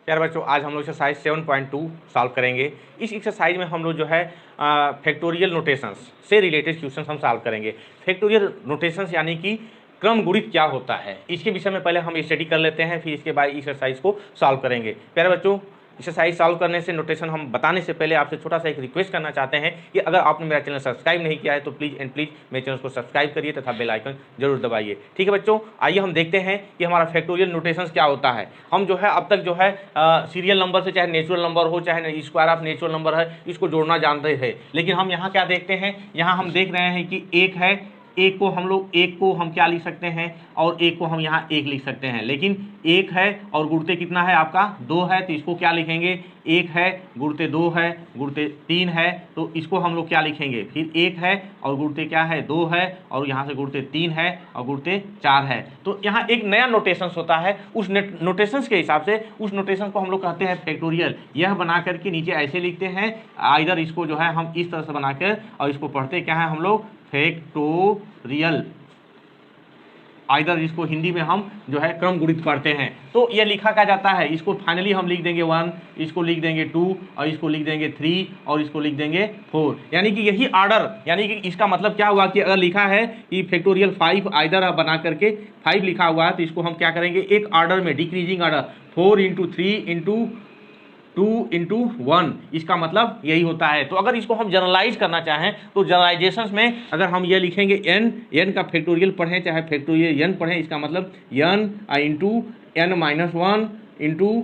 प्यारे बच्चों, आज हम लोग एक्सरसाइज 7.2 सॉल्व करेंगे। इस एक्सरसाइज में हम लोग जो है फैक्टोरियल नोटेशंस से रिलेटेड क्वेश्चन हम सॉल्व करेंगे। फैक्टोरियल नोटेशंस यानी कि क्रम गुणित क्या होता है, इसके विषय में पहले हम स्टडी कर लेते हैं, फिर इसके बाद एक्सरसाइज को सॉल्व करेंगे। प्यारे बच्चों, एक्सरसाइज सॉल्व करने से, नोटेशन हम बताने से पहले आपसे छोटा सा एक रिक्वेस्ट करना चाहते हैं कि अगर आपने मेरा चैनल सब्सक्राइब नहीं किया है तो प्लीज़ एंड प्लीज़ मेरे चैनल को सब्सक्राइब करिए तथा बेल आइकन जरूर दबाइए। ठीक है बच्चों, आइए हम देखते हैं कि हमारा फैक्टोरियल नोटेशंस क्या होता है। हम जो है अब तक जो है सीरियल नंबर से, चाहे नेचुरल नंबर हो चाहे स्क्वायर ऑफ नेचुरल नंबर है, इसको जोड़ना जानते थे। लेकिन हम यहाँ क्या देखते हैं, यहाँ हम देख रहे हैं कि एक है, एक को हम लोग एक को हम क्या लिख सकते हैं और एक को हम यहाँ एक लिख सकते हैं। लेकिन एक है और गुणते कितना है आपका, दो है, तो इसको क्या लिखेंगे, एक है गुणते दो है गुणते तीन है, तो इसको हम लोग क्या लिखेंगे, फिर एक है और गुणते क्या है, दो है, और यहाँ से गुणते तीन है और गुणते चार है। तो यहाँ एक नया नोटेशंस होता है, उस नोटेशंस के हिसाब से उस नोटेशन को हम लोग कहते हैं फैक्टोरियल। यह बना करके नीचे ऐसे लिखते हैं, इधर इसको जो है हम इस तरह से बनाकर और इसको पढ़ते क्या है हम लोग, फैक्टोरियल। इधर इसको हिंदी में हम जो है क्रम गुणित पढ़ते हैं। तो यह लिखा क्या जाता है, इसको फाइनली हम लिख देंगे 1, इसको लिख देंगे 2 और इसको लिख देंगे 3 और इसको लिख देंगे 4। यानी कि यही ऑर्डर, यानी कि इसका मतलब क्या हुआ कि अगर लिखा है कि फैक्टोरियल 5 इधर बना करके 5 लिखा हुआ है, तो इसको हम क्या करेंगे, एक ऑर्डर में, डिक्रीजिंग ऑर्डर, 4 × 3 × 2 × 1, इसका मतलब यही होता है। तो अगर इसको हम जनरलाइज करना चाहें तो जनरलाइजेशंस में अगर हम ये लिखेंगे n का फैक्टोरियल पढ़ें चाहे फैक्टोरियल n पढ़ें, इसका मतलब n × n-1 × n-2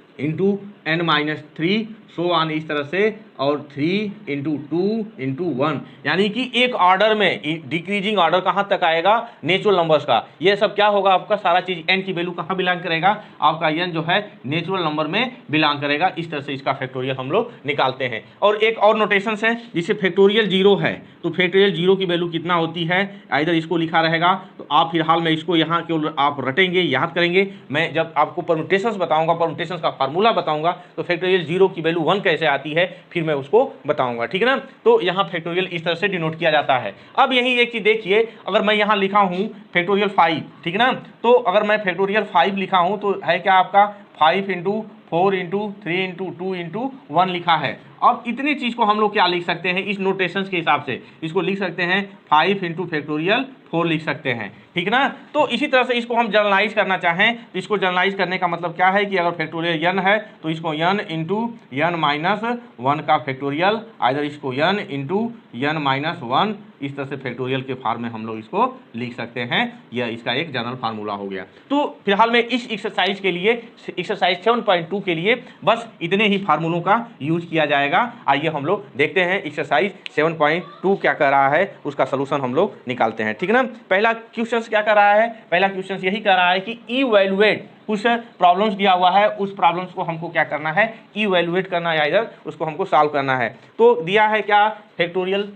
× n-3 so on, इस तरह से, और 3 × 2 × 1, यानी कि एक ऑर्डर में डिक्रीजिंग ऑर्डर कहाँ तक आएगा, नेचुरल नंबर्स का। ये सब क्या होगा आपका, सारा चीज n की वैल्यू कहाँ बिलोंग करेगा, आपका n जो है नेचुरल नंबर में बिलोंग करेगा। इस तरह से इसका फैक्टोरियल हम लोग निकालते हैं। और एक और नोटेशन है जिसे फैक्टोरियल 0 है, तो फैक्टोरियल 0 की वैल्यू कितना होती है, इधर इसको लिखा रहेगा, तो आप फिलहाल में इसको यहाँ केवल आप रटेंगे, याद करेंगे। मैं जब आपको परम्यूटेशंस बताऊंगा, परम्यूटेशंस का फार्मूला बताऊंगा, तो फैक्टोरियल 0 की वैल्यू 1 कैसे आती है फिर मैं उसको बताऊंगा, ठीक है ना। तो यहाँ फैक्टोरियल इस तरह से डिनोट किया जाता है। अब यही एक चीज देखिए, अगर मैं यहाँ लिखा हूँ फैक्टोरियल 5, ठीक है ना, तो अगर मैं फैक्टोरियल 5 लिखा हूँ तो है क्या आपका 5 × 4 × 3 × 2 × 1 लिखा है। अब इतनी चीज को हम लोग क्या लिख सकते हैं, इस नोटेशंस के हिसाब से इसको लिख सकते हैं 5 × फैक्टोरियल 4 लिख सकते हैं, ठीक है ना। तो इसी तरह से इसको हम जनरलाइज करना चाहें तो इसको जनरलाइज करने का मतलब क्या है कि अगर फैक्टोरियल n है तो इसको n × n-1 का फैक्टोरियल, इधर इसको n × n-1, इस तरह से फैक्टोरियल के फॉर्म में हम लोग इसको लिख सकते हैं। यह इसका एक जनरल फार्मूला हो गया। तो फिलहाल में इस एक्सरसाइज के लिए, एक्सरसाइज 7.2 के लिए बस इतने ही फार्मूलों का यूज किया जाएगा। आइए हम लोग देखते हैं एक्सरसाइज 7.2 क्या कर रहा है, उसका सोल्यूशन हम लोग निकालते हैं, ठीक है ना। पहला क्वेश्चन क्या कर रहा है, पहला क्वेश्चन यही कर रहा है कि इवैल्यूएट, कुछ प्रॉब्लम्स दिया हुआ है, उस प्रॉब्लम्स को हमको क्या करना है, इवैल्यूएट करना है, इधर उसको हमको सॉल्व करना है। तो दिया है क्या, फैक्टोरियल,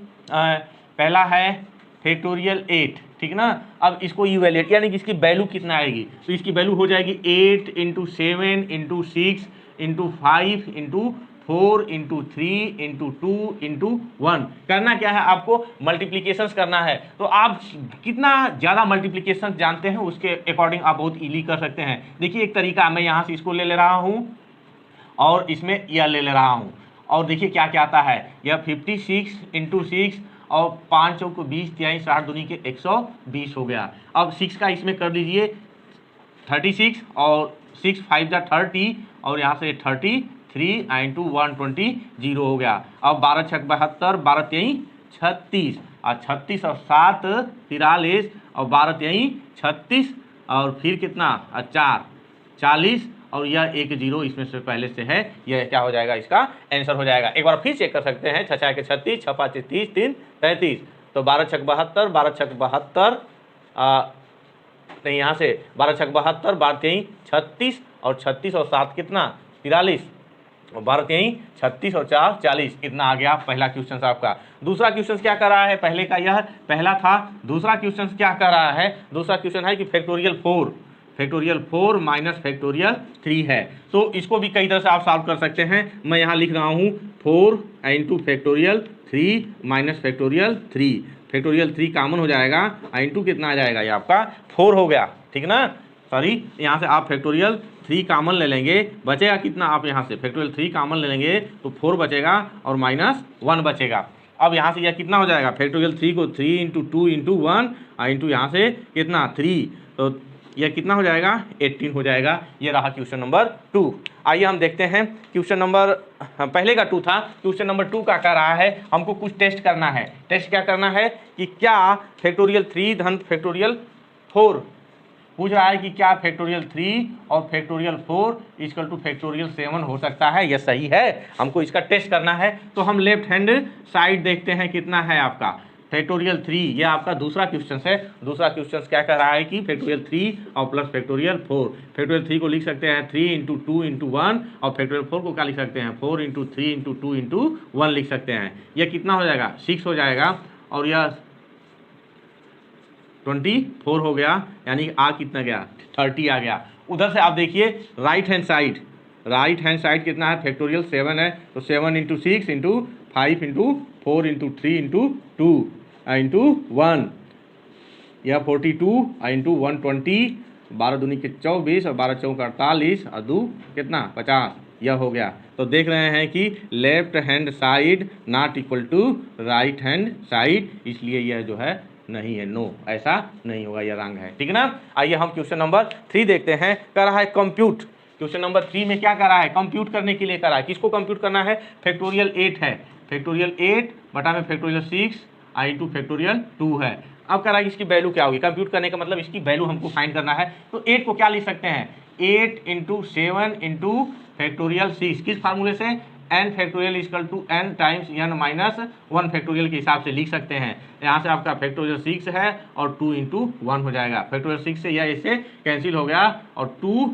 पहला है फैक्टोरियल 8, ठीक ना। अब इसको इवैल्यूएट यानी कि इसकी वैल्यू कितना आएगी, तो इसकी वैल्यू हो जाएगी 8 × 7 × 6 × 5 × 4 × 3 × 2 × 1। करना क्या है, आपको मल्टीप्लिकेशंस करना है। तो आप कितना ज़्यादा मल्टीप्लिकेशन जानते हैं उसके अकॉर्डिंग आप बहुत इजीली कर सकते हैं। देखिए एक तरीका, मैं यहाँ से इसको ले रहा हूँ और इसमें यह ले रहा हूँ, और देखिए क्या क्या आता है, यह 56 × 6 और 5 चौक 20, 23 8 दूनी के 120 हो गया। अब 6 का इसमें कर दीजिए 36 और 6 5 जा 30 और यहाँ से 33 × 120 0 हो गया। अब 12 × 6 72, 12 × 3 36 और 36 और 7 43 और 12 × 3 36 और फिर कितना 4 40 और यह 1 0 इसमें से पहले से है, यह क्या हो जाएगा, इसका आंसर हो जाएगा। एक बार फिर चेक कर सकते हैं, 6 6 के 36, 6 5 30, 3 33, तो 12 6 72, 12 6 72, नहीं यहाँ से 12 6 72, 12 3 36 और 36 और 7 कितना 43 और 12 3 36 और 4 40, इतना आ गया पहला क्वेश्चन आपका। दूसरा क्वेश्चन क्या कर रहा है, पहले का यह पहला था, दूसरा क्वेश्चन क्या कर रहा है, दूसरा क्वेश्चन है कि फैक्टोरियल 4 माइनस फैक्टोरियल 3 है। तो इसको भी कई तरह से आप सॉल्व कर सकते हैं। मैं यहाँ लिख रहा हूँ 4 × factorial 3 minus factorial 3, factorial 3 common हो जाएगा, इंटू कितना आ जाएगा, ये आपका 4 हो गया, ठीक ना। सॉरी, यहाँ से आप फैक्टोरियल 3 कॉमन ले लेंगे, बचेगा कितना, आप यहाँ से फैक्टोरियल 3 कॉमन ले लेंगे तो 4 बचेगा और -1 बचेगा। अब यहाँ से यह कितना हो जाएगा, फैक्टोरियल 3 को 3 इंटू 2 इंटू 1 इंटू यहाँ से कितना 3, तो यह कितना हो जाएगा 18 हो जाएगा। ये रहा क्वेश्चन नंबर 2। आइए हम देखते हैं क्वेश्चन नंबर, पहले का 2 था, क्वेश्चन नंबर 2 का कह रहा है हमको कुछ टेस्ट करना है। टेस्ट क्या करना है कि क्या फैक्टोरियल 3 धन फैक्टोरियल 4, पूछ रहा है कि क्या फैक्टोरियल 3 और फैक्टोरियल 4 इक्वल टू फैक्टोरियल 7 हो सकता है। यह सही है, हमको इसका टेस्ट करना है। तो हम लेफ्ट हैंड साइड देखते हैं कितना है आपका फैक्टोरियल 3, यह आपका दूसरा क्वेश्चन है। दूसरा क्वेश्चन क्या कर रहा है कि फैक्टोरियल 3 और प्लस फैक्टोरियल 4। फैक्टोरियल 3 को लिख सकते हैं 3 इंटू 2 इंटू 1 और फैक्टोरियल 4 को क्या लिख सकते हैं 4 इंटू 3 इंटू 2 इंटू 1 लिख सकते हैं। यह कितना हो जाएगा 6 हो जाएगा और यह 24 हो गया, यानी आ कितना गया 30 आ गया। उधर से आप देखिए राइट हैंड साइड कितना है, फैक्टोरियल 7 है, तो 7 into 6 into 5 into 4 into 3 into 2 into 1, यह 42 इंटू 120, 12 दूनी के 24 और 12 चौक 48 और 2 कितना 50, यह हो गया। तो देख रहे हैं कि left hand side not equal to right hand side, इसलिए यह जो है नहीं है, नो, ऐसा नहीं होगा, यह रंग है, ठीक है ना। आइए हम क्वेश्चन नंबर 3 देखते हैं। कर रहा है कंप्यूट। क्वेश्चन नंबर 3 में क्या कर रहा है, कंप्यूट करने के लिए कर रहा है। किसको कंप्यूट करना है, फैक्टोरियल 8 है, फैक्टोरियल 8 बटा में फैक्टोरियल 6 इंटू फैक्टोरियल 2 है। अब कह रहा है इसकी वैल्यू क्या होगी, कंप्यूट करने का मतलब इसकी वैल्यू हमको फाइंड करना है। तो 8 को क्या लिख सकते हैं 8 इंटू 7 इंटू फैक्टोरियल 6, किस फार्मूले से, n factorial equal to n times n minus 1 factorial के हिसाब से लिख सकते हैं। यहाँ से आपका फैक्टोरियल 6 है और 2 इंटू 1 हो जाएगा। फैक्टोरियल 6 से यह इससे कैंसिल हो गया और 2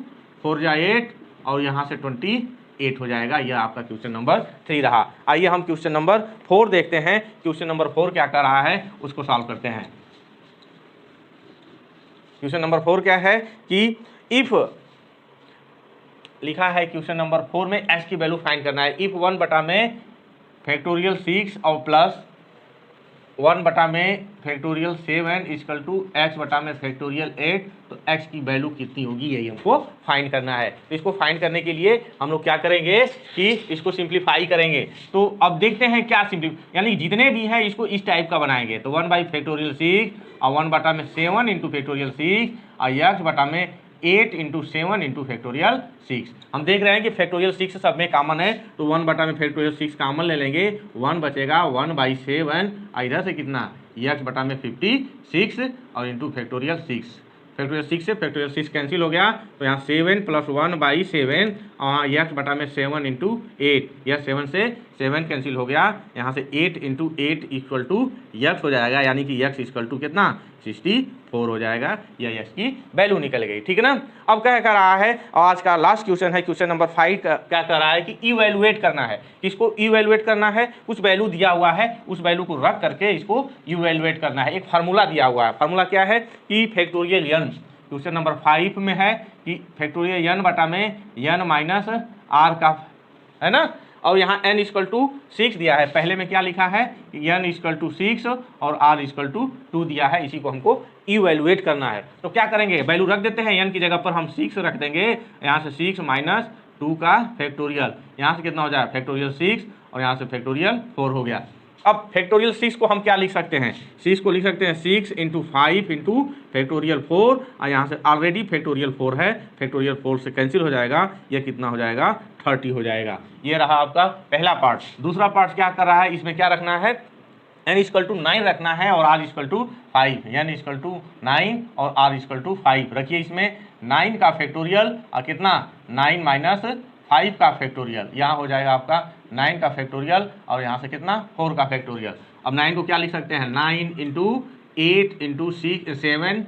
4 जा 8 और यहाँ से 28 हो जाएगा। यह आपका क्वेश्चन नंबर 3 रहा। आइए हम क्वेश्चन नंबर 4 देखते हैं। क्वेश्चन नंबर 4 क्या कर रहा है उसको सॉल्व करते हैं। क्वेश्चन नंबर 4 क्या है कि इफ लिखा है क्वेश्चन नंबर 4 में x की वैल्यू फाइंड करना है। इफ 1 बटा में फैक्टोरियल 6 और प्लस 1 बटा में फैक्टोरियल 7 इक्वल टू x बटा में फैक्टोरियल 8, तो x की वैल्यू कितनी होगी यही हमको फाइंड करना है। तो इसको फाइंड करने के लिए हम लोग क्या करेंगे कि इसको सिंप्लीफाई करेंगे। तो अब देखते हैं क्या यानी जितने भी हैं इसको इस टाइप का बनाएंगे। तो 1 बाई फैक्टोरियल 6 और 1 बटा में 7 इंटू फैक्टोरियल 6 और x बटा में 8 इंटू 7 इंटू फैक्टोरियल 6। हम देख रहे हैं कि फैक्टोरियल 6 सब में कॉमन है, तो 1 बटा में फैक्टोरियल 6 कॉमन ले लेंगे, 1 बचेगा 1 बाई 7, इधर से कितना x बटा में 56 और इंटू फैक्टोरियल 6। फैक्टोरियल 6 से फैक्टोरियल 6 कैंसिल हो गया, तो यहाँ 7 प्लस 1 बाई 7 और x बटा में 7 इंटू 8, यह 7 से 7 कैंसिल हो गया, यहाँ से 8 इंटू 8 इक्वल टू x हो जाएगा, यानी कि x इक्वल टू कितना 64 हो जाएगा। यह x की वैल्यू निकल गई, ठीक है ना। अब क्या कर रहा है, आज का लास्ट क्वेश्चन है, क्वेश्चन नंबर 5 क्या कर रहा है कि इवैल्यूएट करना है। किसको इवैल्यूएट करना है, कुछ वैल्यू दिया हुआ है, उस वैल्यू को रख करके इसको इवैल्यूएट करना है। एक फार्मूला दिया हुआ है, फार्मूला क्या है कि फैक्टोरियल n, क्वेश्चन नंबर 5 में है कि फैक्टोरियल n बटा में n माइनस r का, है ना, और यहाँ n इक्वल टू 6 दिया है। पहले में क्या लिखा है n इक्वल टू 6 और r इक्वल टू 2 दिया है, इसी को हमको इवैल्यूएट करना है। तो क्या करेंगे, वैल्यू रख देते हैं, n की जगह पर हम 6 रख देंगे, यहाँ से 6 माइनस 2 का फैक्टोरियल, यहाँ से कितना हो जाएगा फैक्टोरियल 6 और यहाँ से फैक्टोरियल 4 हो गया। अब फैक्टोरियल 6 को हम क्या लिख सकते हैं, 6 को लिख सकते हैं 6 इंटू 5 इंटू फैक्टोरियल 4 और यहाँ से ऑलरेडी फैक्टोरियल 4 है, फैक्टोरियल 4 से कैंसिल हो जाएगा, यह कितना हो जाएगा 30 हो जाएगा। ये रहा आपका पहला पार्ट। दूसरा पार्ट क्या कर रहा है, इसमें क्या रखना है, n इक्वल टू 9 रखना है और r equal to 5, n equal to 9 और r इक्वल टू 5 रखिए। इसमें 9 का फैक्टोरियल और कितना 9 माइनस 5 का फैक्टोरियल, यहाँ हो जाएगा आपका 9 का फैक्टोरियल और यहाँ से कितना 4 का फैक्टोरियल। अब 9 को क्या लिख सकते हैं 9 इंटू 8 इंटू 7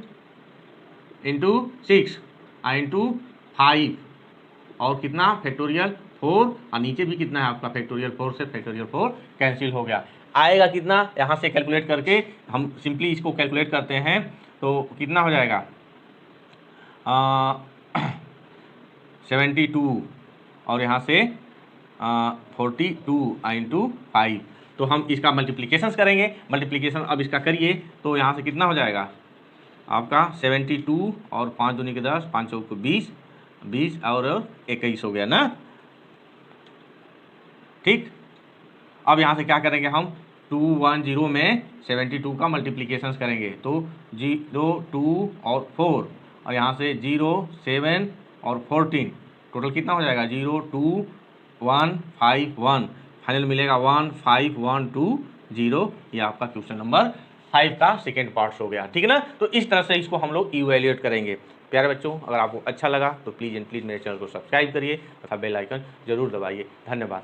इंटू 6 इंटू 5 और कितना फैक्टोरियल 4 और नीचे भी कितना है आपका फैक्टोरियल 4 से फैक्टोरियल 4 कैंसिल हो गया। आएगा कितना, यहाँ से कैलकुलेट करके हम सिंपली इसको कैलकुलेट करते हैं तो कितना हो जाएगा 72 और यहाँ से 42 इंटू 5। तो हम इसका मल्टीप्लिकेशन करेंगे, मल्टीप्लिकेशन अब इसका करिए तो यहाँ से कितना हो जाएगा आपका 72 और 5 दूनी के 10, 5 चौक 20 20 और 21 हो गया ना। ठीक, अब यहाँ से क्या करेंगे हम 210 में 72 का मल्टीप्लिकेशन करेंगे, तो 0 2 और 4 और यहाँ से 0 7 और 14, टोटल कितना हो जाएगा 0 2 1 5 1, फाइनल मिलेगा 1 5 1 2 0। ये आपका क्वेश्चन नंबर 5 का सेकेंड पार्ट हो गया। ठीक है ना, तो इस तरह से इसको हम लोग इवैल्यूएट करेंगे। प्यारे बच्चों, अगर आपको अच्छा लगा तो प्लीज़ एंड प्लीज़ मेरे चैनल को सब्सक्राइब करिए तथा बेल आइकन जरूर दबाइए। धन्यवाद।